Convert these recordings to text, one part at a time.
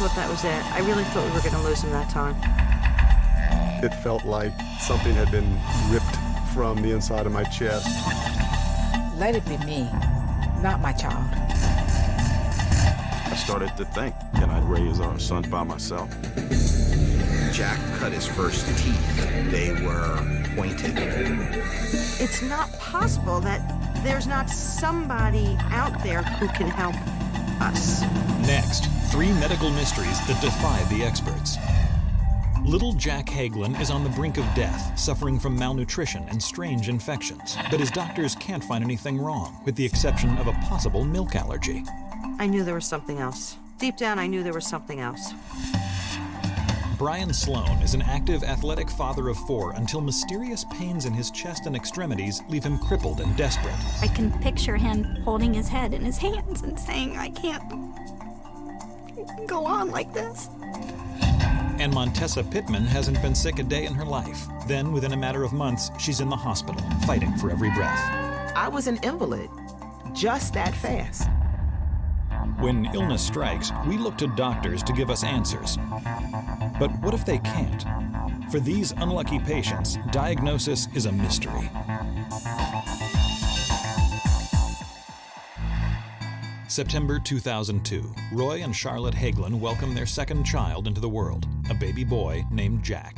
thought that was it. I really thought we were going to lose him that time. It felt like something had been ripped from the inside of my chest. Let it be me, not my child. I started to think, can I raise our son by myself? Jack cut his first teeth. They were pointed. It's not possible that there's not somebody out there who can help us. Next, 3 medical mysteries that defy the experts. Little Jack Hagelin is on the brink of death, suffering from malnutrition and strange infections. But his doctors can't find anything wrong, with the exception of a possible milk allergy. I knew there was something else. Deep down, I knew there was something else. Brian Sloan is an active, athletic father of 4 until mysterious pains in his chest and extremities leave him crippled and desperate. I can picture him holding his head in his hands and saying, I can't go on like this. And Montessa Pittman hasn't been sick a day in her life. Then, within a matter of months, she's in the hospital, fighting for every breath. I was an invalid, just that fast. When illness strikes, we look to doctors to give us answers. But what if they can't? For these unlucky patients, diagnosis is a mystery. September 2002, Roy and Charlotte Hagelin welcome their second child into the world, a baby boy named Jack.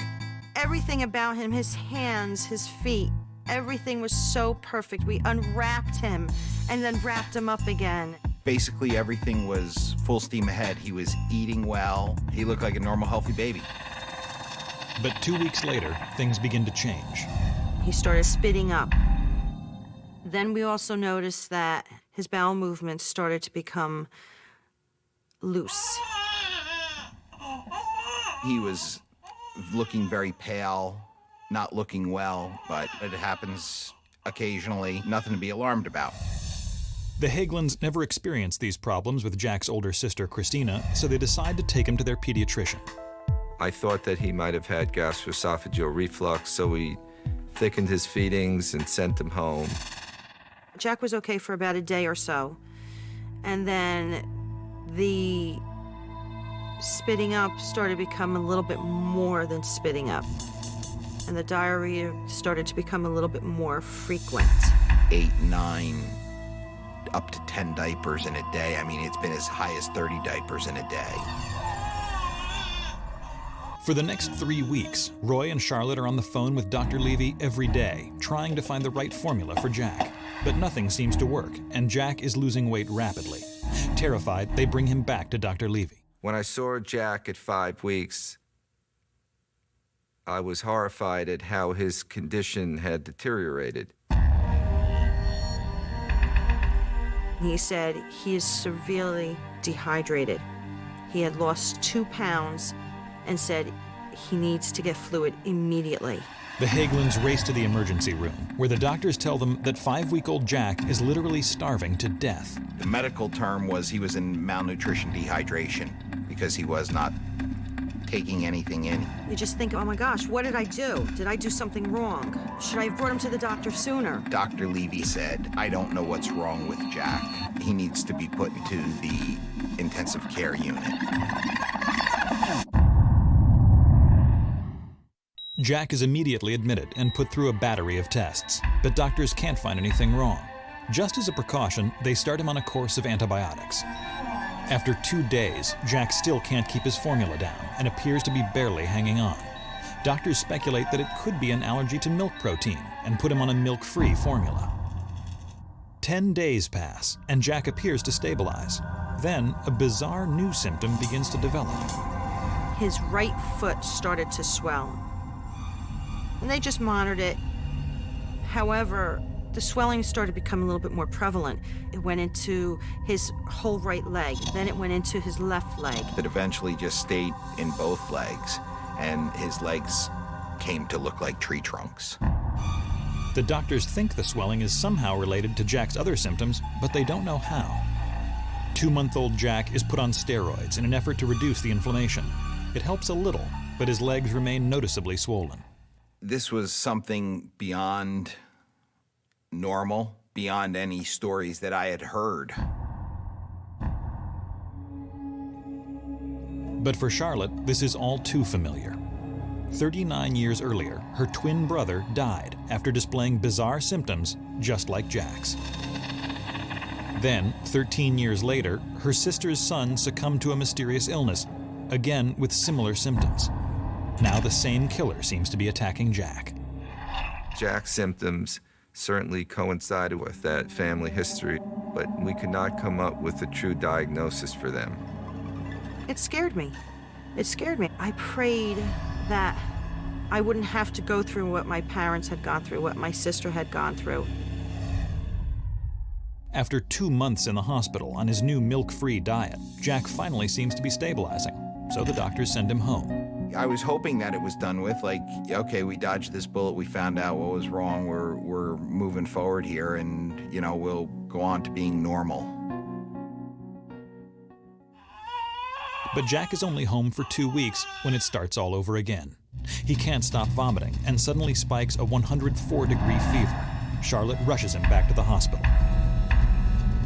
Everything about him, his hands, his feet, everything was so perfect. We unwrapped him and then wrapped him up again. Basically, everything was full steam ahead. He was eating well. He looked like a normal, healthy baby. But 2 weeks later, things begin to change. He started spitting up. Then we also noticed that his bowel movements started to become loose. He was looking very pale, not looking well, but it happens occasionally. Nothing to be alarmed about. The Hagelins never experienced these problems with Jack's older sister, Christina, so they decide to take him to their pediatrician. I thought that he might have had gastroesophageal reflux, so we thickened his feedings and sent him home. Jack was okay for about a day or so. And then the spitting up started to become a little bit more than spitting up. And the diarrhea started to become a little bit more frequent. 8, 9, up to 10 diapers in a day. I mean, it's been as high as 30 diapers in a day. For the next 3 weeks, Roy and Charlotte are on the phone with Dr. Levy every day, trying to find the right formula for Jack. But nothing seems to work, and Jack is losing weight rapidly. Terrified, they bring him back to Dr. Levy. When I saw Jack at 5 weeks, I was horrified at how his condition had deteriorated. He said he is severely dehydrated. He had lost 2 pounds and said he needs to get fluid immediately. The Hagelins race to the emergency room, where the doctors tell them that 5-week-old Jack is literally starving to death. The medical term was he was in malnutrition dehydration because he was not taking anything in. You just think, oh my gosh, what did I do? Did I do something wrong? Should I have brought him to the doctor sooner? Dr. Levy said, I don't know what's wrong with Jack. He needs to be put into the intensive care unit. Jack is immediately admitted and put through a battery of tests, but doctors can't find anything wrong. Just as a precaution, they start him on a course of antibiotics. After 2 days, Jack still can't keep his formula down and appears to be barely hanging on. Doctors speculate that it could be an allergy to milk protein and put him on a milk-free formula. 10 days pass, and Jack appears to stabilize. Then, a bizarre new symptom begins to develop. His right foot started to swell. And they just monitored it. However, the swelling started to become a little bit more prevalent. It went into his whole right leg, then it went into his left leg. That eventually just stayed in both legs, and his legs came to look like tree trunks. The doctors think the swelling is somehow related to Jack's other symptoms, but they don't know how. 2-month-old Jack is put on steroids in an effort to reduce the inflammation. It helps a little, but his legs remain noticeably swollen. This was something beyond normal, beyond any stories that I had heard. But for Charlotte, this is all too familiar. 39 years earlier, her twin brother died after displaying bizarre symptoms just like Jack's. Then, 13 years later, her sister's son succumbed to a mysterious illness, again with similar symptoms. Now the same killer seems to be attacking Jack. Jack's symptoms certainly coincided with that family history, but we could not come up with a true diagnosis for them. It scared me. It scared me. I prayed that I wouldn't have to go through what my parents had gone through, what my sister had gone through. After 2 months in the hospital on his new milk-free diet, Jack finally seems to be stabilizing, so the doctors send him home. I was hoping that it was done with, like, okay, we dodged this bullet, we found out what was wrong, we're moving forward here, and, you know, we'll go on to being normal. But Jack is only home for 2 weeks when it starts all over again. He can't stop vomiting and suddenly spikes a 104-degree fever. Charlotte rushes him back to the hospital.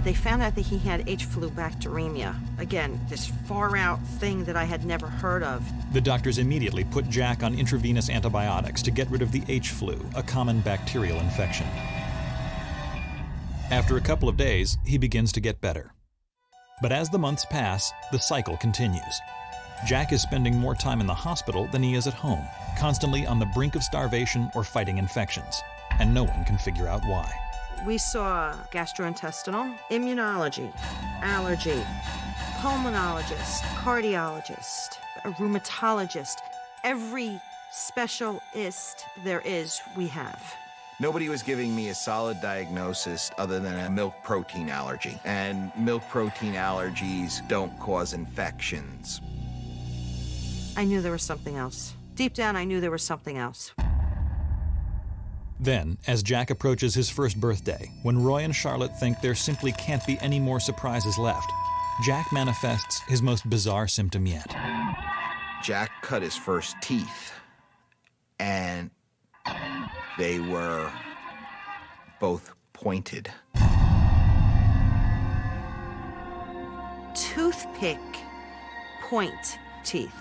They found out that he had H. flu bacteremia. Again, this far-out thing that I had never heard of. The doctors immediately put Jack on intravenous antibiotics to get rid of the H. flu, a common bacterial infection. After a couple of days, he begins to get better. But as the months pass, the cycle continues. Jack is spending more time in the hospital than he is at home, constantly on the brink of starvation or fighting infections, and no one can figure out why. We saw gastrointestinal, immunology, allergy, pulmonologist, cardiologist, a rheumatologist. Every specialist there is, we have. Nobody was giving me a solid diagnosis other than a milk protein allergy. And milk protein allergies don't cause infections. I knew there was something else. Deep down, I knew there was something else. Then, as Jack approaches his first birthday, when Roy and Charlotte think there simply can't be any more surprises left, Jack manifests his most bizarre symptom yet. Jack cut his first teeth, and they were both pointed. Toothpick point teeth.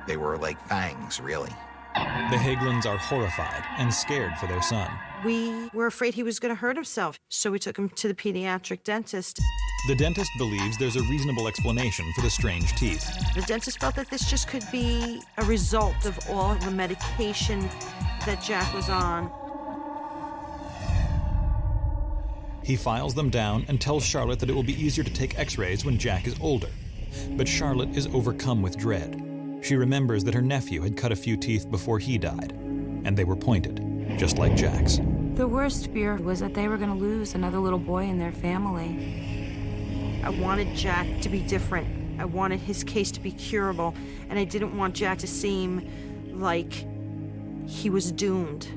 They were like fangs, really. The Hagelins are horrified and scared for their son. We were afraid he was going to hurt himself, so we took him to the pediatric dentist. The dentist believes there's a reasonable explanation for the strange teeth. The dentist felt that this just could be a result of all the medication that Jack was on. He files them down and tells Charlotte that it will be easier to take x-rays when Jack is older. But Charlotte is overcome with dread. She remembers that her nephew had cut a few teeth before he died, and they were pointed, just like Jack's. The worst fear was that they were going to lose another little boy in their family. I wanted Jack to be different. I wanted his case to be curable, and I didn't want Jack to seem like he was doomed.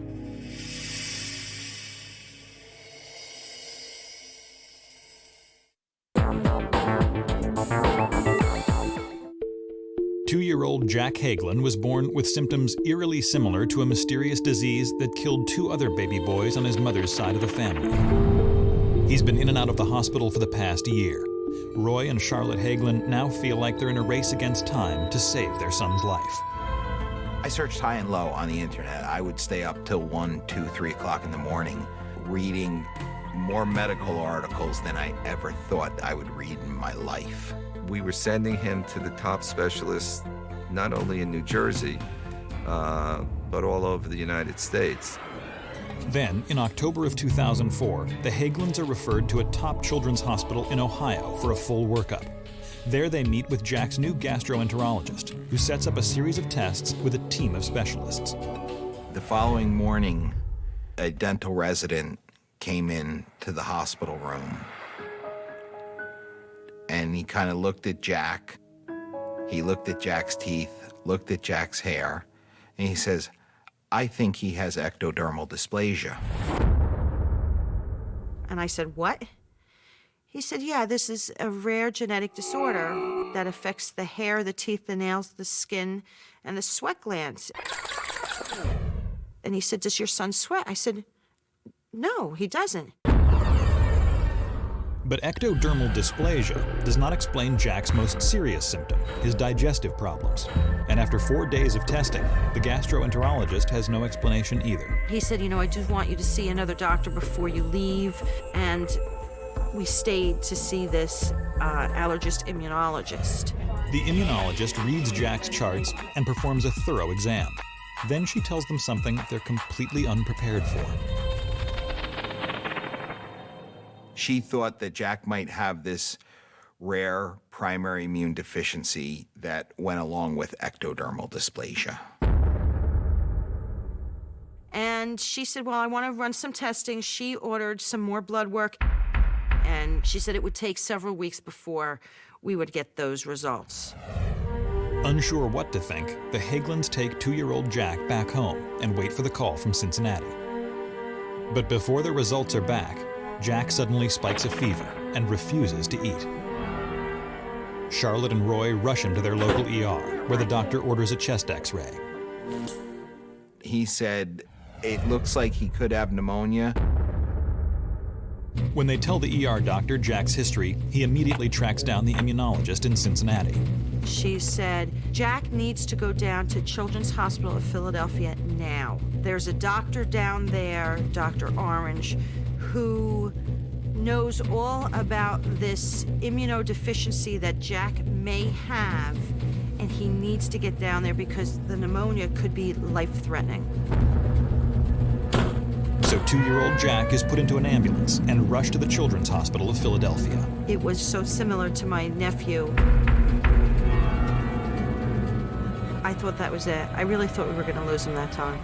Two-year-old Jack Hagelin was born with symptoms eerily similar to a mysterious disease that killed 2 other baby boys on his mother's side of the family. He's been in and out of the hospital for the past year. Roy and Charlotte Hagelin now feel like they're in a race against time to save their son's life. I searched high and low on the internet. I would stay up till 1, 2, 3 o'clock in the morning reading more medical articles than I ever thought I would read in my life. We were sending him to the top specialists, not only in New Jersey, but all over the United States. Then, in October of 2004, the Hagelins are referred to a top children's hospital in Ohio for a full workup. There they meet with Jack's new gastroenterologist, who sets up a series of tests with a team of specialists. The following morning, a dental resident came in to the hospital room. And he kind of looked at Jack. He looked at Jack's teeth, looked at Jack's hair, and he says, "I think he has ectodermal dysplasia." And I said, "What?" He said, "Yeah, this is a rare genetic disorder that affects the hair, the teeth, the nails, the skin, and the sweat glands." And he said, "Does your son sweat?" I said, "No, he doesn't." But ectodermal dysplasia does not explain Jack's most serious symptom, his digestive problems. And after 4 days of testing, the gastroenterologist has no explanation either. He said, I do want you to see another doctor before you leave. And we stayed to see this allergist immunologist. The immunologist reads Jack's charts and performs a thorough exam. Then she tells them something they're completely unprepared for. She thought that Jack might have this rare primary immune deficiency that went along with ectodermal dysplasia. And she said, well, I want to run some testing. She ordered some more blood work, and she said it would take several weeks before we would get those results. Unsure what to think, the Hagelins take 2-year-old Jack back home and wait for the call from Cincinnati. But before the results are back, Jack suddenly spikes a fever and refuses to eat. Charlotte and Roy rush him to their local ER, where the doctor orders a chest X-ray. He said, it looks like he could have pneumonia. When they tell the ER doctor Jack's history, he immediately tracks down the immunologist in Cincinnati. She said, Jack needs to go down to Children's Hospital of Philadelphia now. There's a doctor down there, Dr. Orange, who knows all about this immunodeficiency that Jack may have, and he needs to get down there because the pneumonia could be life-threatening. So 2-year-old Jack is put into an ambulance and rushed to the Children's Hospital of Philadelphia. It was so similar to my nephew. I thought that was it. I really thought we were going to lose him that time.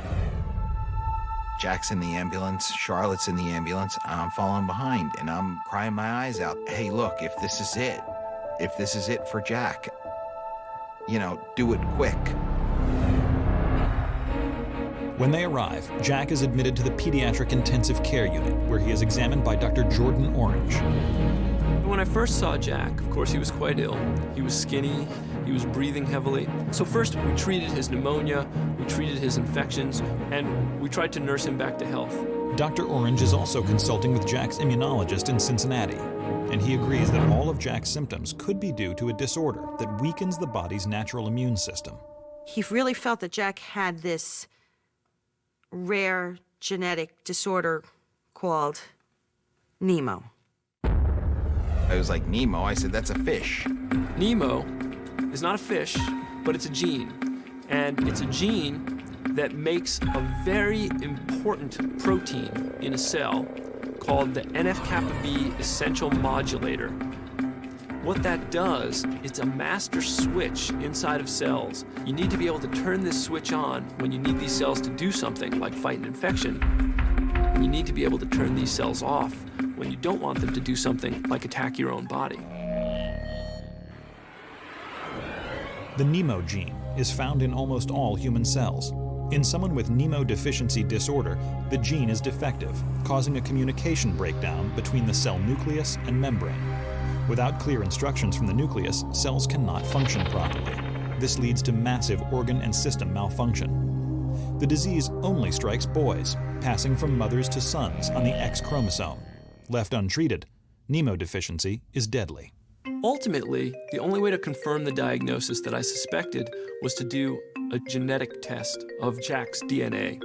Jack's in the ambulance, Charlotte's in the ambulance, I'm falling behind, and I'm crying my eyes out. Hey, look, if this is it for Jack, do it quick. When they arrive, Jack is admitted to the pediatric intensive care unit, where he is examined by Dr. Jordan Orange. When I first saw Jack, of course, he was quite ill. He was skinny, he was breathing heavily. So first, we treated his pneumonia, we treated his infections, and we tried to nurse him back to health. Dr. Orange is also consulting with Jack's immunologist in Cincinnati, and he agrees that all of Jack's symptoms could be due to a disorder that weakens the body's natural immune system. He really felt that Jack had this rare genetic disorder called Nemo. I was like, Nemo? I said, that's a fish. Nemo is not a fish, but it's a gene. And it's a gene that makes a very important protein in a cell called the NF-kappa B essential modulator. What that does, it's a master switch inside of cells. You need to be able to turn this switch on when you need these cells to do something like fight an infection. And you need to be able to turn these cells off when you don't want them to do something like attack your own body. The Nemo gene is found in almost all human cells. In someone with Nemo deficiency disorder, the gene is defective, causing a communication breakdown between the cell nucleus and membrane. Without clear instructions from the nucleus, cells cannot function properly. This leads to massive organ and system malfunction. The disease only strikes boys, passing from mothers to sons on the X chromosome. Left untreated, Nemo deficiency is deadly. Ultimately, the only way to confirm the diagnosis that I suspected was to do a genetic test of Jack's DNA.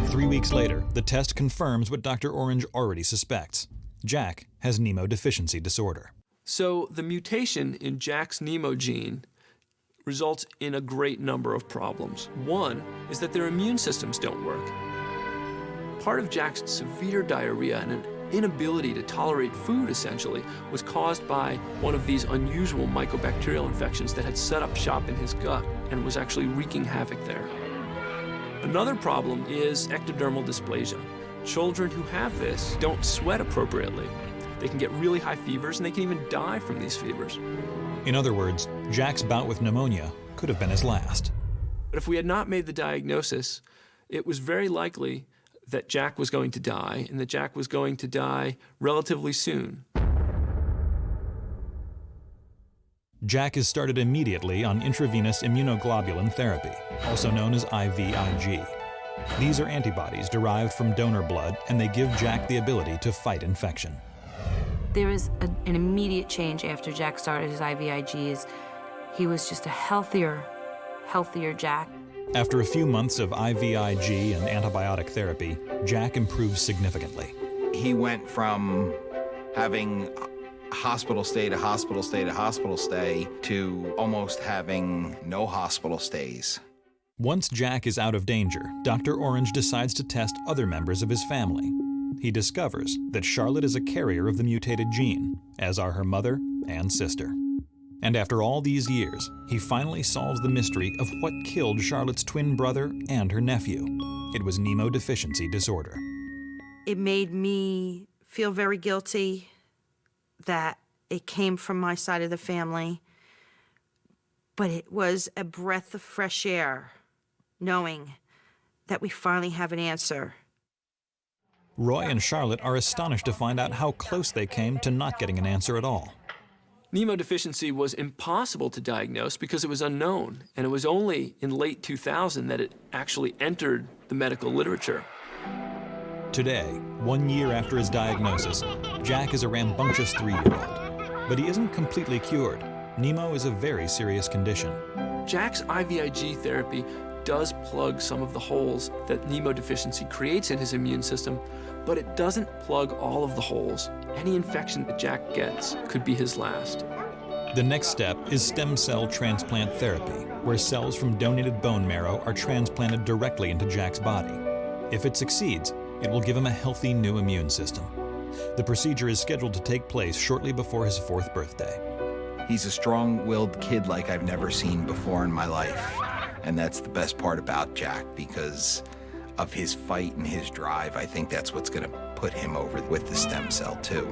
3 weeks later, the test confirms what Dr. Orange already suspects. Jack has Nemo deficiency disorder. So the mutation in Jack's Nemo gene results in a great number of problems. One is that their immune systems don't work. Part of Jack's severe diarrhea and an inability to tolerate food, essentially, was caused by one of these unusual mycobacterial infections that had set up shop in his gut and was actually wreaking havoc there. Another problem is ectodermal dysplasia. Children who have this don't sweat appropriately. They can get really high fevers, and they can even die from these fevers. In other words, Jack's bout with pneumonia could have been his last. But if we had not made the diagnosis, it was very likely that Jack was going to die, and that Jack was going to die relatively soon. Jack is started immediately on intravenous immunoglobulin therapy, also known as IVIG. These are antibodies derived from donor blood, and they give Jack the ability to fight infection. There was an immediate change after Jack started his IVIGs. He was just a healthier Jack. After a few months of IVIG and antibiotic therapy, Jack improved significantly. He went from having hospital stay to hospital stay to hospital stay to almost having no hospital stays. Once Jack is out of danger, Dr. Orange decides to test other members of his family. He discovers that Charlotte is a carrier of the mutated gene, as are her mother and sister. And after all these years, he finally solves the mystery of what killed Charlotte's twin brother and her nephew. It was Nemo deficiency disorder. It made me feel very guilty that it came from my side of the family, but it was a breath of fresh air, knowing that we finally have an answer. Roy and Charlotte are astonished to find out how close they came to not getting an answer at all. Nemo deficiency was impossible to diagnose because it was unknown, and it was only in late 2000 that it actually entered the medical literature. Today, 1 year after his diagnosis, Jack is a rambunctious 3-year-old. But he isn't completely cured. Nemo is a very serious condition. Jack's IVIG therapy does plug some of the holes that Nemo deficiency creates in his immune system, but it doesn't plug all of the holes. Any infection that Jack gets could be his last. The next step is stem cell transplant therapy, where cells from donated bone marrow are transplanted directly into Jack's body. If it succeeds, it will give him a healthy new immune system. The procedure is scheduled to take place shortly before his 4th birthday. He's a strong-willed kid like I've never seen before in my life. And that's the best part about Jack, because of his fight and his drive. I think that's what's going to put him over with the stem cell, too.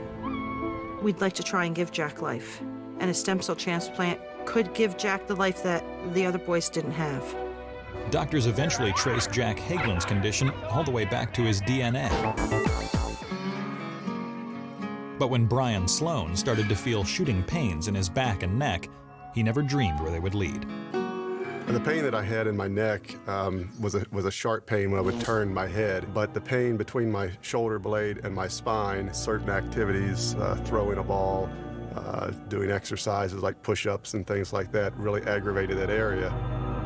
We'd like to try and give Jack life, and a stem cell transplant could give Jack the life that the other boys didn't have. Doctors eventually traced Jack Hagelin's condition all the way back to his DNA. But when Brian Sloan started to feel shooting pains in his back and neck, he never dreamed where they would lead. And the pain that I had in my neck was a sharp pain when I would turn my head, but the pain between my shoulder blade and my spine, certain activities, throwing a ball, doing exercises like push-ups and things like that, really aggravated that area.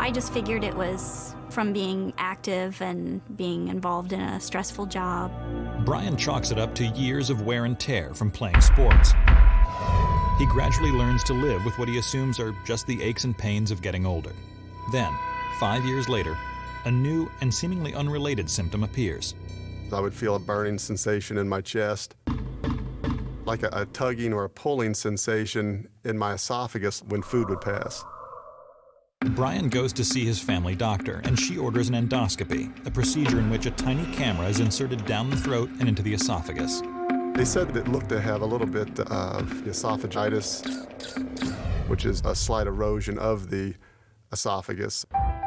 I just figured it was from being active and being involved in a stressful job. Brian chalks it up to years of wear and tear from playing sports. He gradually learns to live with what he assumes are just the aches and pains of getting older. Then, 5 years later, a new and seemingly unrelated symptom appears. I would feel a burning sensation in my chest, like a tugging or a pulling sensation in my esophagus when food would pass. Brian goes to see his family doctor, and she orders an endoscopy, a procedure in which a tiny camera is inserted down the throat and into the esophagus. They said it looked to have a little bit of esophagitis, which is a slight erosion of the esophagus.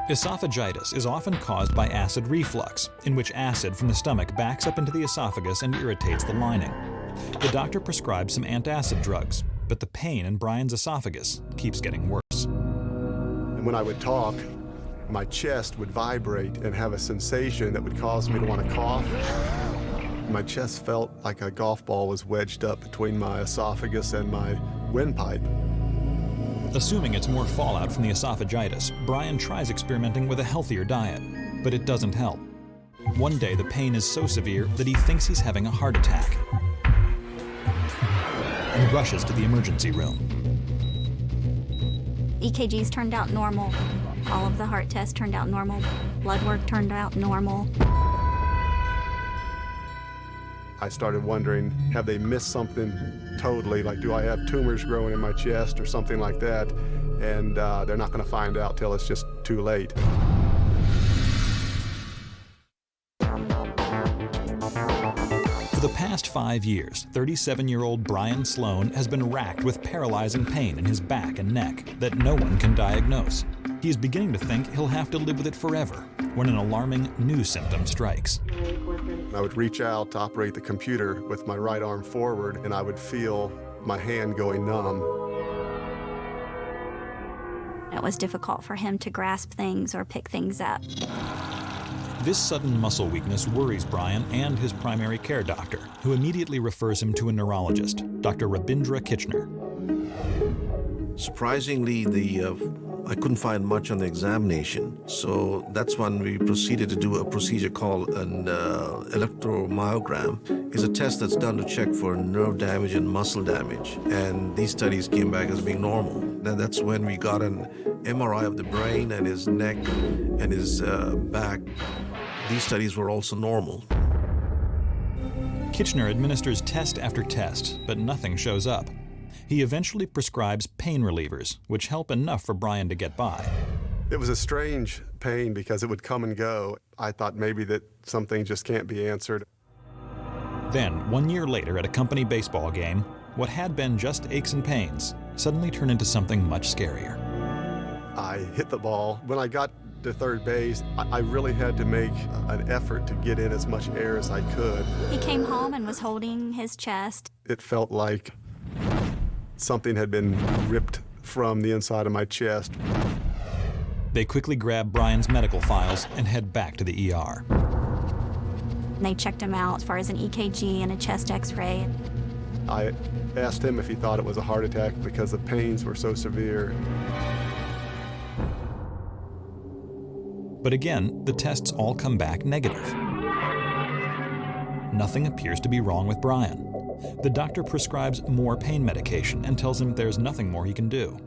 Esophagitis is often caused by acid reflux, in which acid from the stomach backs up into the esophagus and irritates the lining. The doctor prescribes some antacid drugs, but the pain in Brian's esophagus keeps getting worse. And when I would talk, my chest would vibrate and have a sensation that would cause me to want to cough. My chest felt like a golf ball was wedged up between my esophagus and my windpipe. Assuming it's more fallout from the esophagitis, Brian tries experimenting with a healthier diet, but it doesn't help. One day, the pain is so severe that he thinks he's having a heart attack and rushes to the emergency room. EKGs turned out normal. All of the heart tests turned out normal. Blood work turned out normal. I started wondering, have they missed something totally? Like, do I have tumors growing in my chest or something like that? And they're not going to find out till it's just too late. For the past 5 years, 37-year-old Brian Sloan has been racked with paralyzing pain in his back and neck that no one can diagnose. He is beginning to think he'll have to live with it forever when an alarming new symptom strikes. I would reach out to operate the computer with my right arm forward, and I would feel my hand going numb. It was difficult for him to grasp things or pick things up. This sudden muscle weakness worries Brian and his primary care doctor, who immediately refers him to a neurologist, Dr. Rabindra Kitchener. Surprisingly, I couldn't find much on the examination, so that's when we proceeded to do a procedure called an electromyogram. It's a test that's done to check for nerve damage and muscle damage, and these studies came back as being normal. Then that's when we got an MRI of the brain and his neck and his back. These studies were also normal. Kitchener administers test after test, but nothing shows up. He eventually prescribes pain relievers, which help enough for Brian to get by. It was a strange pain because it would come and go. I thought maybe that something just can't be answered. Then, 1 year later at a company baseball game, what had been just aches and pains suddenly turned into something much scarier. I hit the ball. When I got to third base, I really had to make an effort to get in as much air as I could. He came home and was holding his chest. It felt like something had been ripped from the inside of my chest. They quickly grab Brian's medical files and head back to the ER. They checked him out as far as an EKG and a chest x-ray. I asked him if he thought it was a heart attack because the pains were so severe. But again, the tests all come back negative. Nothing appears to be wrong with Brian. The doctor prescribes more pain medication and tells him there's nothing more he can do.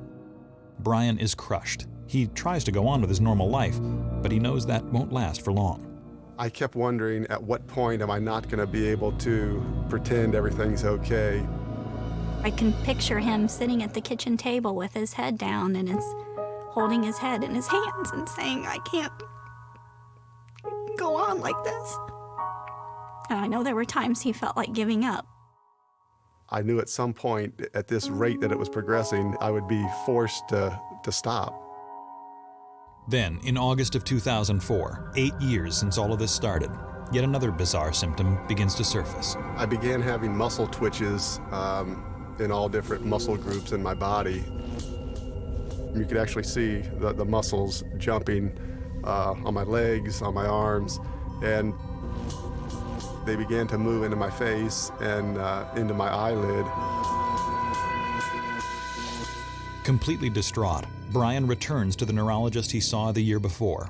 Brian is crushed. He tries to go on with his normal life, but he knows that won't last for long. I kept wondering, at what point am I not going to be able to pretend everything's okay? I can picture him sitting at the kitchen table with his head down and holding his head in his hands and saying, I can't go on like this. And I know there were times he felt like giving up. I knew at some point, at this rate that it was progressing, I would be forced to stop. Then, in August of 2004, 8 years since all of this started, yet another bizarre symptom begins to surface. I began having muscle twitches in all different muscle groups in my body. You could actually see the muscles jumping on my legs, on my arms, and they began to move into my face and into my eyelid. Completely distraught, Brian returns to the neurologist he saw the year before.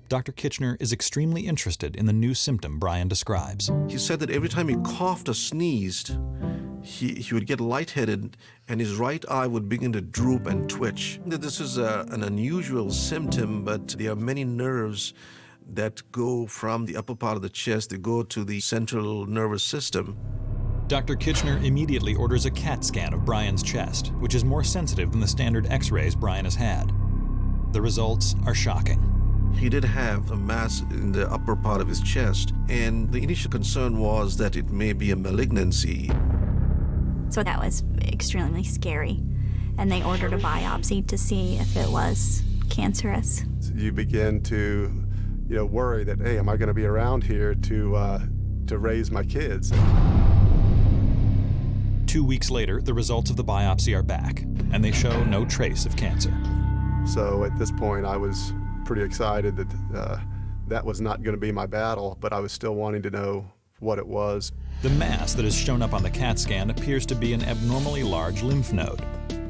Dr. Kitchener is extremely interested in the new symptom Brian describes. He said that every time he coughed or sneezed, he would get lightheaded and his right eye would begin to droop and twitch. This is an unusual symptom, but there are many nerves that go from the upper part of the chest, they go to the central nervous system. Dr. Kitchener immediately orders a CAT scan of Brian's chest, which is more sensitive than the standard x-rays Brian has had. The results are shocking. He did have a mass in the upper part of his chest, and the initial concern was that it may be a malignancy. So that was extremely scary. And they ordered a biopsy to see if it was cancerous. You begin to worry that, hey, am I going to be around here to raise my kids? 2 weeks later, the results of the biopsy are back, and they show no trace of cancer. So at this point, I was pretty excited that that was not going to be my battle, but I was still wanting to know what it was. The mass that is shown up on the CAT scan appears to be an abnormally large lymph node.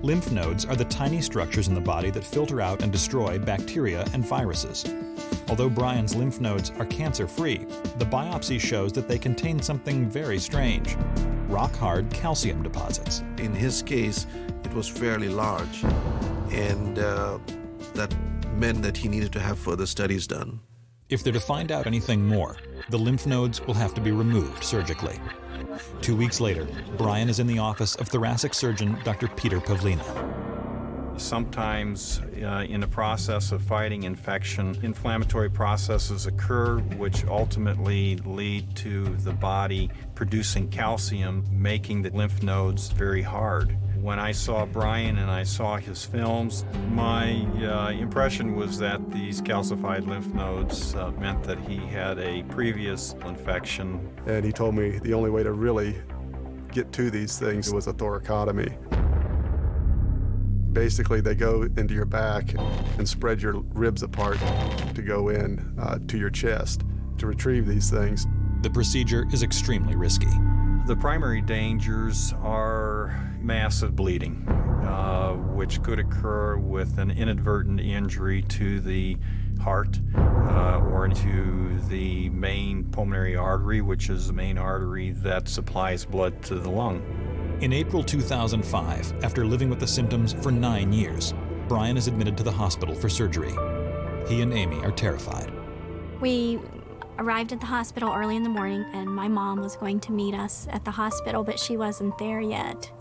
Lymph nodes are the tiny structures in the body that filter out and destroy bacteria and viruses. Although Brian's lymph nodes are cancer-free, the biopsy shows that they contain something very strange: rock-hard calcium deposits. In his case, it was fairly large, and that meant that he needed to have further studies done. If they're to find out anything more, the lymph nodes will have to be removed surgically. 2 weeks later, Brian is in the office of thoracic surgeon Dr. Peter Pavlina. Sometimes in the process of fighting infection, inflammatory processes occur which ultimately lead to the body producing calcium, making the lymph nodes very hard. When I saw Brian and I saw his films, my impression was that these calcified lymph nodes meant that he had a previous infection. And he told me the only way to really get to these things was a thoracotomy. Basically, they go into your back and spread your ribs apart to go in to your chest. to retrieve these things. The procedure is extremely risky. The primary dangers are massive bleeding, which could occur with an inadvertent injury to the heart or to the main pulmonary artery, which is the main artery that supplies blood to the lung. In April 2005, after living with the symptoms for 9 years, Brian is admitted to the hospital for surgery. He and Amy are terrified. We arrived at the hospital early in the morning, and my mom was going to meet us at the hospital, but she wasn't there yet.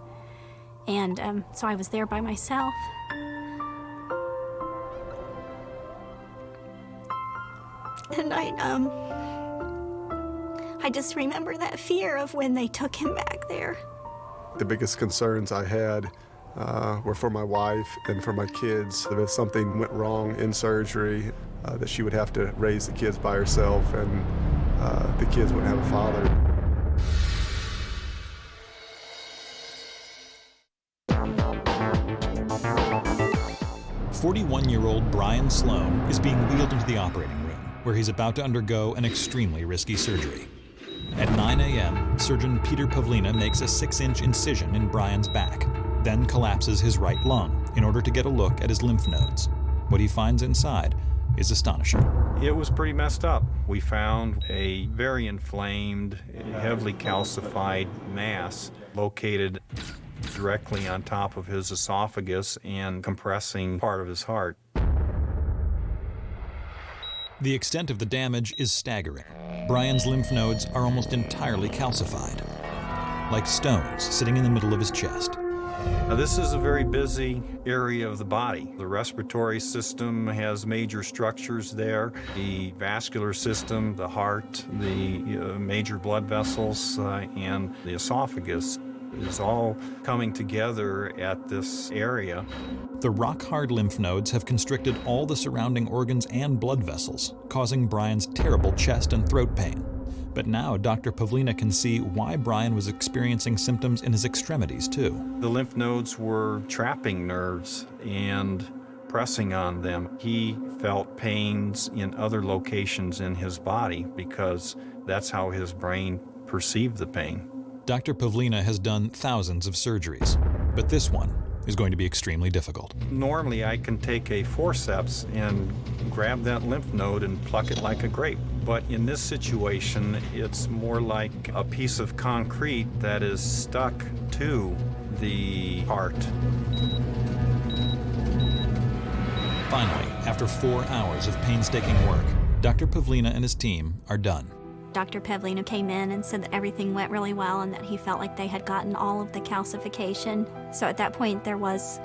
And so I was there by myself. And I just remember that fear of when they took him back there. The biggest concerns I had were for my wife and for my kids. If something went wrong in surgery, that she would have to raise the kids by herself, and the kids wouldn't have a father. "41-year-old Brian Sloan is being wheeled into the operating room, where he's about to undergo an extremely risky surgery. At 9 a.m., surgeon Peter Pavlina makes a 6-inch incision in Brian's back, then collapses his right lung in order to get a look at his lymph nodes. What he finds inside is astonishing. It was pretty messed up. We found a very inflamed, heavily calcified mass located directly on top of his esophagus and compressing part of his heart. The extent of the damage is staggering. Brian's lymph nodes are almost entirely calcified, like stones sitting in the middle of his chest. Now, this is a very busy area of the body. The respiratory system has major structures there. The vascular system, the heart, the major blood vessels, and the esophagus is all coming together at this area. The rock-hard lymph nodes have constricted all the surrounding organs and blood vessels, causing Brian's terrible chest and throat pain. But now Dr. Pavlina can see why Brian was experiencing symptoms in his extremities too. The lymph nodes were trapping nerves and pressing on them. He felt pains in other locations in his body because that's how his brain perceived the pain. Dr. Pavlina has done thousands of surgeries, but this one is going to be extremely difficult. Normally, I can take a forceps and grab that lymph node and pluck it like a grape. But in this situation, it's more like a piece of concrete that is stuck to the heart. Finally, after 4 hours of painstaking work, Dr. Pavlina and his team are done. Dr. Pavlina came in and said that everything went really well and that he felt like they had gotten all of the calcification. So at that point, there was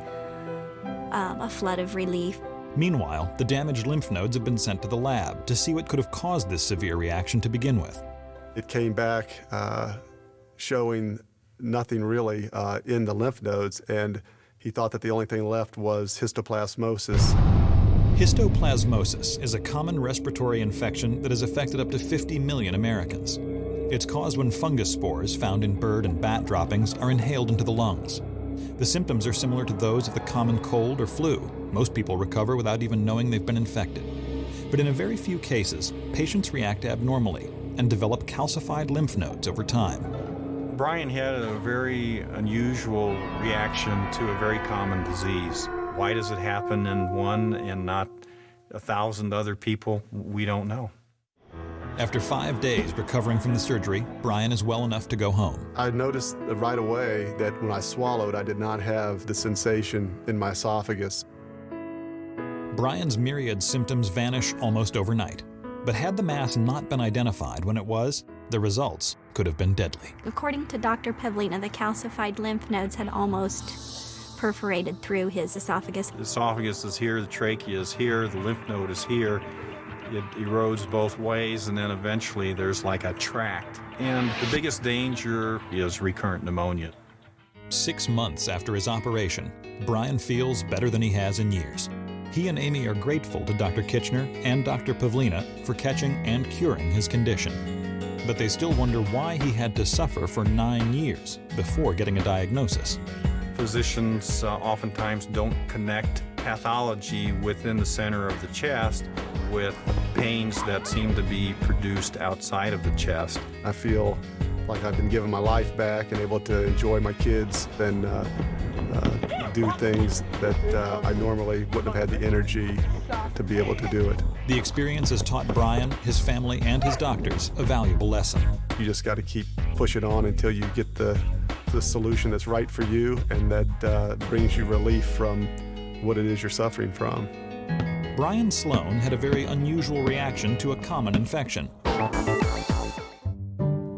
a flood of relief. Meanwhile, the damaged lymph nodes have been sent to the lab to see what could have caused this severe reaction to begin with. It came back showing nothing really in the lymph nodes, and he thought that the only thing left was histoplasmosis. Histoplasmosis is a common respiratory infection that has affected up to 50 million Americans. It's caused when fungus spores found in bird and bat droppings are inhaled into the lungs. The symptoms are similar to those of the common cold or flu. Most people recover without even knowing they've been infected. But in a very few cases, patients react abnormally and develop calcified lymph nodes over time. Brian had a very unusual reaction to a very common disease. Why does it happen in one and not 1,000 other people? We don't know. After 5 days recovering from the surgery, Brian is well enough to go home. I noticed right away that when I swallowed, I did not have the sensation in my esophagus. Brian's myriad symptoms vanish almost overnight. But had the mass not been identified when it was, the results could have been deadly. According to Dr. Pavlina, the calcified lymph nodes had almost perforated through his esophagus. The esophagus is here, the trachea is here, the lymph node is here. It erodes both ways, and then eventually there's like a tract. And the biggest danger is recurrent pneumonia. 6 months after his operation, Brian feels better than he has in years. He and Amy are grateful to Dr. Kitchener and Dr. Pavlina for catching and curing his condition. But they still wonder why he had to suffer for 9 years before getting a diagnosis. Physicians oftentimes don't connect pathology within the center of the chest with pains that seem to be produced outside of the chest. I feel like I've been given my life back and able to enjoy my kids and do things that I normally wouldn't have had the energy to be able to do it. The experience has taught Brian, his family, and his doctors a valuable lesson. You just got to keep pushing on until you get the solution that's right for you and that brings you relief from what it is you're suffering from. Brian Sloan had a very unusual reaction to a common infection.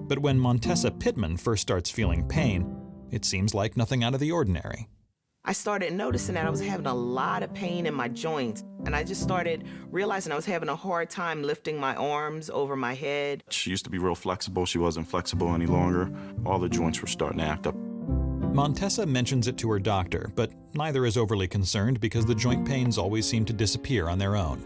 But when Montessa Pittman first starts feeling pain, it seems like nothing out of the ordinary. I started noticing that I was having a lot of pain in my joints, and I just started realizing I was having a hard time lifting my arms over my head. She used to be real flexible. She wasn't flexible any longer. All the joints were starting to act up. Montessa mentions it to her doctor, but neither is overly concerned because the joint pains always seem to disappear on their own.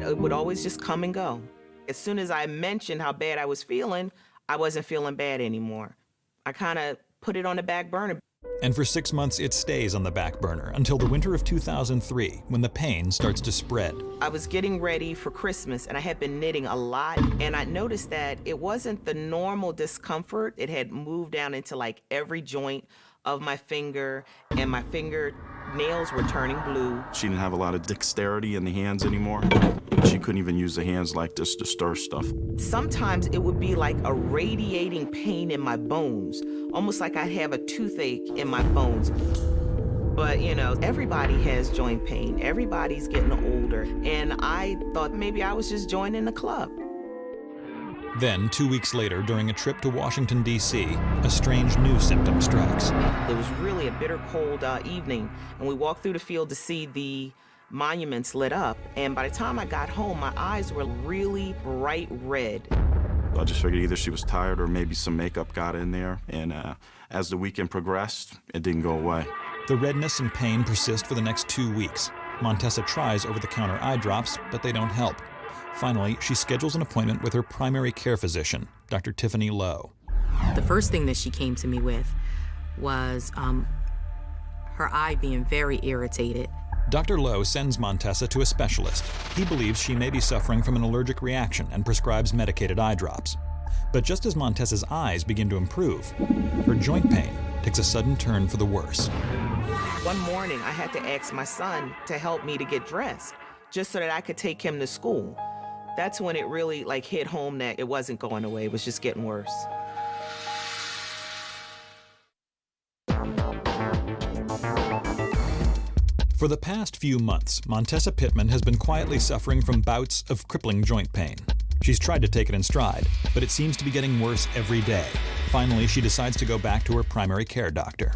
It would always just come and go. As soon as I mentioned how bad I was feeling, I wasn't feeling bad anymore. I kind of put it on the back burner. And for 6 months, it stays on the back burner until the winter of 2003, when the pain starts to spread. I was getting ready for Christmas, and I had been knitting a lot, and I noticed that it wasn't the normal discomfort. It had moved down into like every joint of my finger, and my fingernails were turning blue. She didn't have a lot of dexterity in the hands anymore. She couldn't even use the hands like this to stir stuff. Sometimes it would be like a radiating pain in my bones, almost like I'd have a toothache in my bones. But, you know, everybody has joint pain. Everybody's getting older. And I thought maybe I was just joining the club. Then, 2 weeks later, during a trip to Washington, D.C., a strange new symptom strikes. It was really a bitter cold evening, and we walked through the field to see the monuments lit up. And by the time I got home, my eyes were really bright red. I just figured either she was tired or maybe some makeup got in there. And as the weekend progressed, it didn't go away. The redness and pain persist for the next 2 weeks. Montessa tries over-the-counter eye drops, but they don't help. Finally, she schedules an appointment with her primary care physician, Dr. Tiffany Lowe. The first thing that she came to me with was her eye being very irritated. Dr. Lowe sends Montessa to a specialist. He believes she may be suffering from an allergic reaction and prescribes medicated eye drops. But just as Montessa's eyes begin to improve, her joint pain takes a sudden turn for the worse. One morning, I had to ask my son to help me to get dressed, just so that I could take him to school. That's when it really hit home that it wasn't going away, it was just getting worse. For the past few months, Montessa Pittman has been quietly suffering from bouts of crippling joint pain. She's tried to take it in stride, but it seems to be getting worse every day. Finally, she decides to go back to her primary care doctor.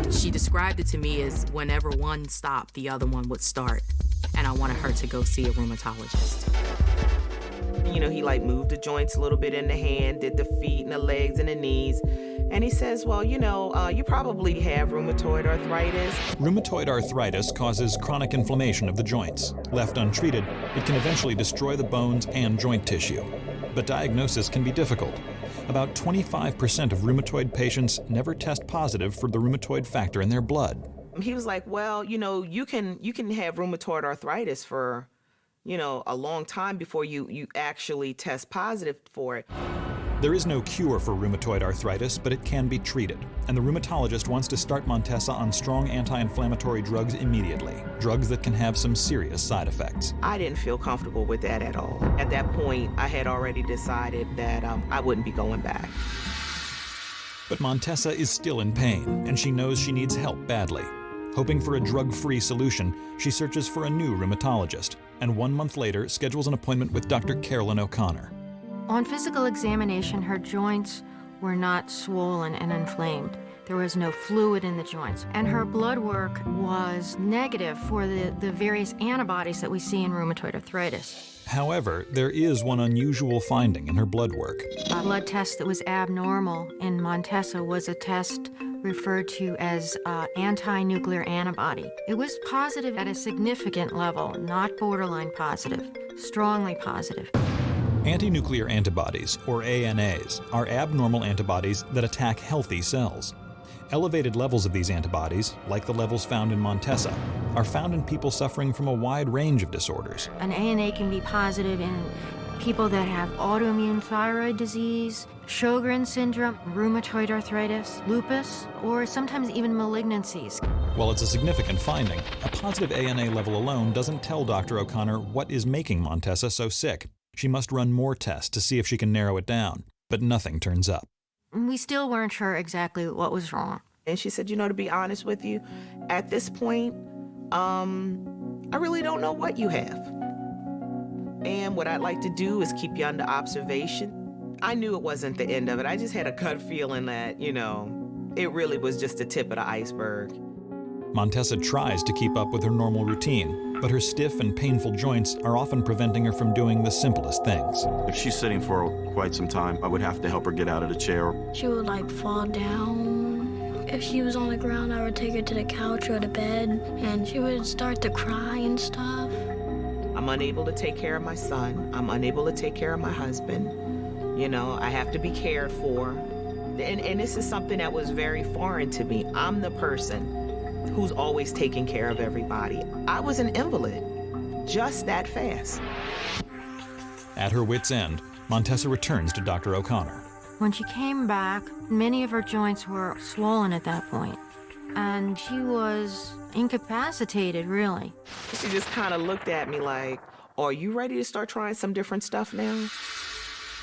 She described it to me as whenever one stopped, the other one would start. And I wanted her to go see a rheumatologist. You know, he moved the joints a little bit in the hand, did the feet and the legs and the knees. And he says, well, you know, you probably have rheumatoid arthritis. Rheumatoid arthritis causes chronic inflammation of the joints. Left untreated, it can eventually destroy the bones and joint tissue. But diagnosis can be difficult. About 25% of rheumatoid patients never test positive for the rheumatoid factor in their blood. He was like, well, you know, you can have rheumatoid arthritis for, you know, a long time before you actually test positive for it. There is no cure for rheumatoid arthritis, but it can be treated. And the rheumatologist wants to start Montessa on strong anti-inflammatory drugs immediately, drugs that can have some serious side effects. I didn't feel comfortable with that at all. At that point, I had already decided that I wouldn't be going back. But Montessa is still in pain, and she knows she needs help badly. Hoping for a drug-free solution, she searches for a new rheumatologist, and 1 month later schedules an appointment with Dr. Carolyn O'Connor. On physical examination, her joints were not swollen and inflamed. There was no fluid in the joints. And her blood work was negative for the various antibodies that we see in rheumatoid arthritis. However, there is one unusual finding in her blood work. A blood test that was abnormal in Montessa was a test referred to as anti-nuclear antibody. It was positive at a significant level, not borderline positive, strongly positive. Anti-nuclear antibodies, or ANAs, are abnormal antibodies that attack healthy cells. Elevated levels of these antibodies, like the levels found in Montessa, are found in people suffering from a wide range of disorders. An ANA can be positive in people that have autoimmune thyroid disease, Sjogren's syndrome, rheumatoid arthritis, lupus, or sometimes even malignancies. While it's a significant finding, a positive ANA level alone doesn't tell Dr. O'Connor what is making Montessa so sick. She must run more tests to see if she can narrow it down, but nothing turns up. We still weren't sure exactly what was wrong. And she said, to be honest with you, at this point, I really don't know what you have. And what I'd like to do is keep you under observation. I knew it wasn't the end of it. I just had a gut feeling that, it really was just the tip of the iceberg. Montessa tries to keep up with her normal routine, but her stiff and painful joints are often preventing her from doing the simplest things. If she's sitting for quite some time, I would have to help her get out of the chair. She would fall down. If she was on the ground, I would take her to the couch or the bed, and she would start to cry and stuff. I'm unable to take care of my son. I'm unable to take care of my husband. I have to be cared for. And this is something that was very foreign to me. I'm the person who's always taking care of everybody. I was an invalid, just that fast. At her wit's end, Montessa returns to Dr. O'Connor. When she came back, many of her joints were swollen at that point, and she was incapacitated, really. She just kind of looked at me like, are you ready to start trying some different stuff now?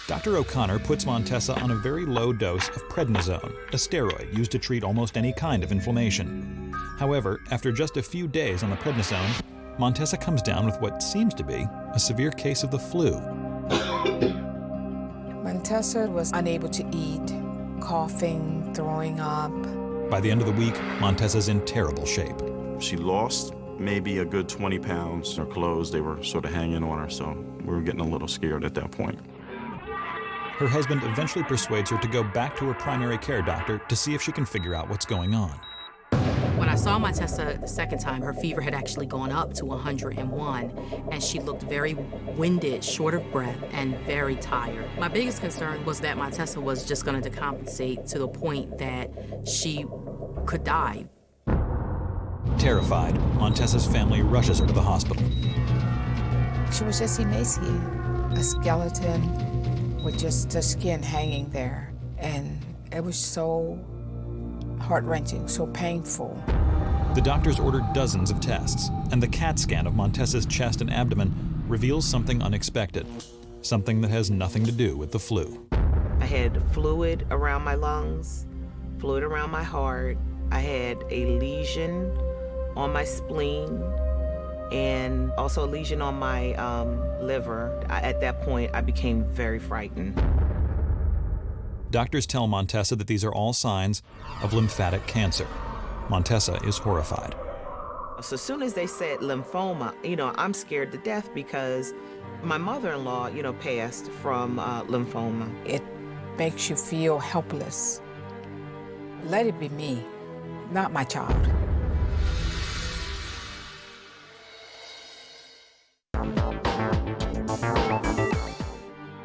Dr. O'Connor puts Montessa on a very low dose of prednisone, a steroid used to treat almost any kind of inflammation. However, after just a few days on the prednisone, Montessa comes down with what seems to be a severe case of the flu. Montessa was unable to eat, coughing, throwing up. By the end of the week, Montessa's in terrible shape. She lost maybe a good 20 pounds. Her clothes, they were sort of hanging on her, so we were getting a little scared at that point. Her husband eventually persuades her to go back to her primary care doctor to see if she can figure out what's going on. When I saw Montessa the second time, her fever had actually gone up to 101, and she looked very winded, short of breath, and very tired. My biggest concern was that Montessa was just going to decompensate to the point that she could die. Terrified, Montessa's family rushes her to the hospital. She was just emaciated, a skeleton with just the skin hanging there. And it was so heart-wrenching, so painful. The doctors ordered dozens of tests, and the CAT scan of Montessa's chest and abdomen reveals something unexpected, something that has nothing to do with the flu. I had fluid around my lungs, fluid around my heart. I had a lesion on my spleen, and also a lesion on my liver. At that point, I became very frightened. Doctors tell Montessa that these are all signs of lymphatic cancer. Montessa is horrified. So as soon as they said lymphoma, I'm scared to death because my mother-in-law, passed from lymphoma. It makes you feel helpless. Let it be me, not my child.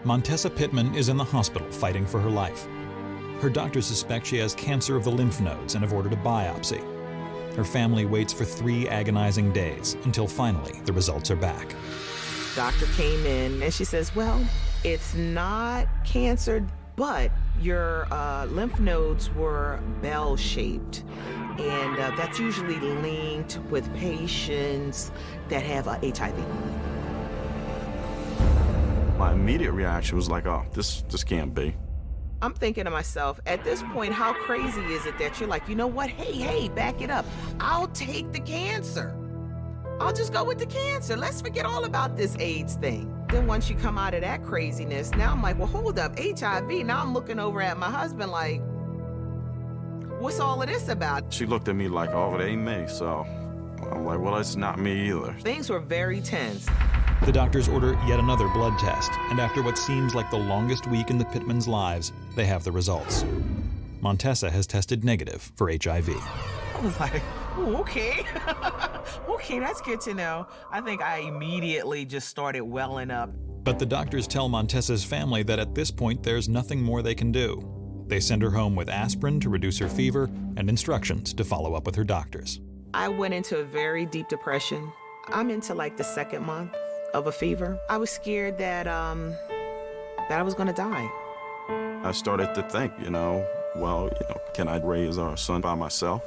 Montessa Pittman is in the hospital fighting for her life. Her doctors suspect she has cancer of the lymph nodes and have ordered a biopsy. Her family waits for 3 agonizing days until finally the results are back. Doctor came in and she says, well, it's not cancer, but your lymph nodes were bell-shaped. And that's usually linked with patients that have HIV. My immediate reaction was like, oh, this can't be. I'm thinking to myself, at this point, how crazy is it that you're like, you know what? Hey, back it up. I'll take the cancer. I'll just go with the cancer. Let's forget all about this AIDS thing. Then once you come out of that craziness, now I'm like, well, hold up, HIV. Now I'm looking over at my husband like, what's all of this about? She looked at me like, oh, it ain't me. So I'm like, well, it's not me either. Things were very tense. The doctors order yet another blood test, and after what seems like the longest week in the Pittmans' lives, they have the results. Montessa has tested negative for HIV. I was like, ooh, okay. Okay, that's good to know. I think I immediately just started welling up. But the doctors tell Montessa's family that at this point there's nothing more they can do. They send her home with aspirin to reduce her fever and instructions to follow up with her doctors. I went into a very deep depression. I'm into like the second month of a fever. I was scared that I was going to die. I started to think, can I raise our son by myself?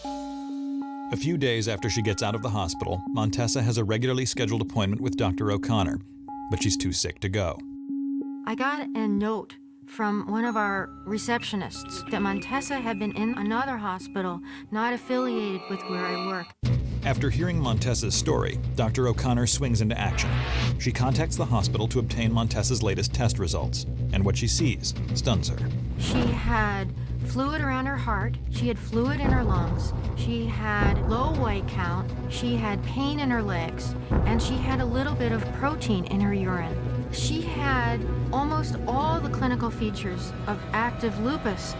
A few days after she gets out of the hospital, Montessa has a regularly scheduled appointment with Dr. O'Connor, but she's too sick to go. I got a note from one of our receptionists that Montessa had been in another hospital not affiliated with where I work. After hearing Montessa's story, Dr. O'Connor swings into action. She contacts the hospital to obtain Montessa's latest test results, and what she sees stuns her. She had fluid around her heart, she had fluid in her lungs, she had low white count, she had pain in her legs, and she had a little bit of protein in her urine. She had almost all the clinical features of active lupus.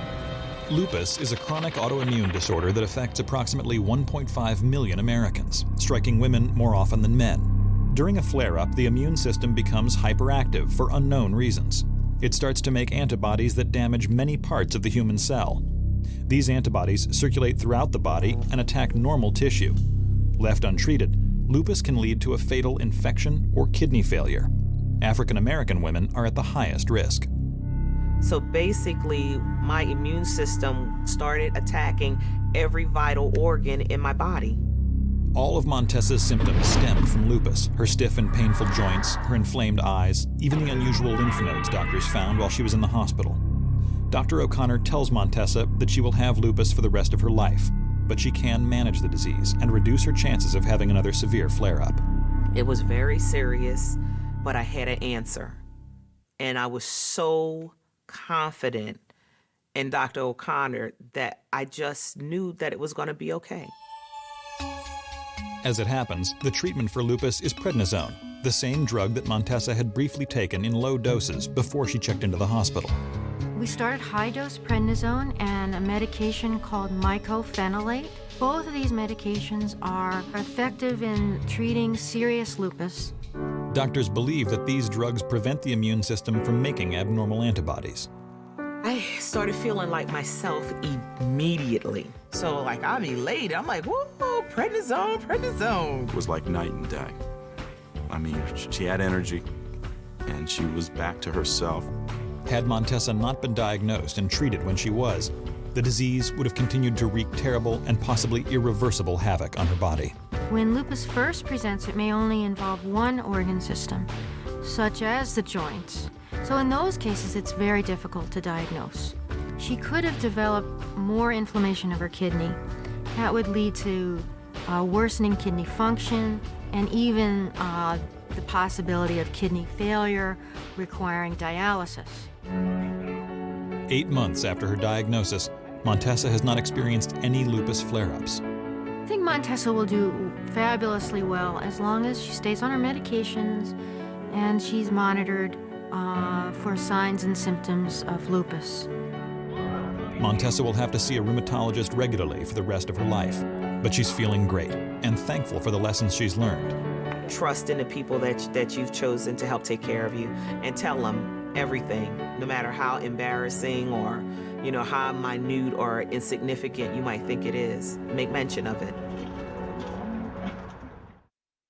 Lupus is a chronic autoimmune disorder that affects approximately 1.5 million Americans, striking women more often than men. During a flare-up, the immune system becomes hyperactive for unknown reasons. It starts to make antibodies that damage many parts of the human cell. These antibodies circulate throughout the body and attack normal tissue. Left untreated, lupus can lead to a fatal infection or kidney failure. African American women are at the highest risk. So basically, my immune system started attacking every vital organ in my body. All of Montessa's symptoms stemmed from lupus: her stiff and painful joints, her inflamed eyes, even the unusual lymph nodes doctors found while she was in the hospital. Dr. O'Connor tells Montessa that she will have lupus for the rest of her life, but she can manage the disease and reduce her chances of having another severe flare-up. It was very serious, but I had an answer. And I was so confident in Dr. O'Connor that I just knew that it was going to be okay. As it happens, the treatment for lupus is prednisone, the same drug that Montessa had briefly taken in low doses before she checked into the hospital. We started high-dose prednisone and a medication called mycophenolate. Both of these medications are effective in treating serious lupus. Doctors believe that these drugs prevent the immune system from making abnormal antibodies. I started feeling like myself immediately. So I'm elated. I'm like, whoa, prednisone. It was like night and day. I mean, she had energy, and she was back to herself. Had Montessa not been diagnosed and treated when she was, the disease would have continued to wreak terrible and possibly irreversible havoc on her body. When lupus first presents, it may only involve one organ system, such as the joints. So in those cases, it's very difficult to diagnose. She could have developed more inflammation of her kidney. That would lead to worsening kidney function and even the possibility of kidney failure requiring dialysis. 8 months after her diagnosis, Montessa has not experienced any lupus flare-ups. I think Montessa will do fabulously well as long as she stays on her medications and she's monitored for signs and symptoms of lupus. Montessa will have to see a rheumatologist regularly for the rest of her life, but she's feeling great and thankful for the lessons she's learned. Trust in the people that you've chosen to help take care of you, and tell them everything, no matter how embarrassing or how minute or insignificant you might think it is. Make mention of it.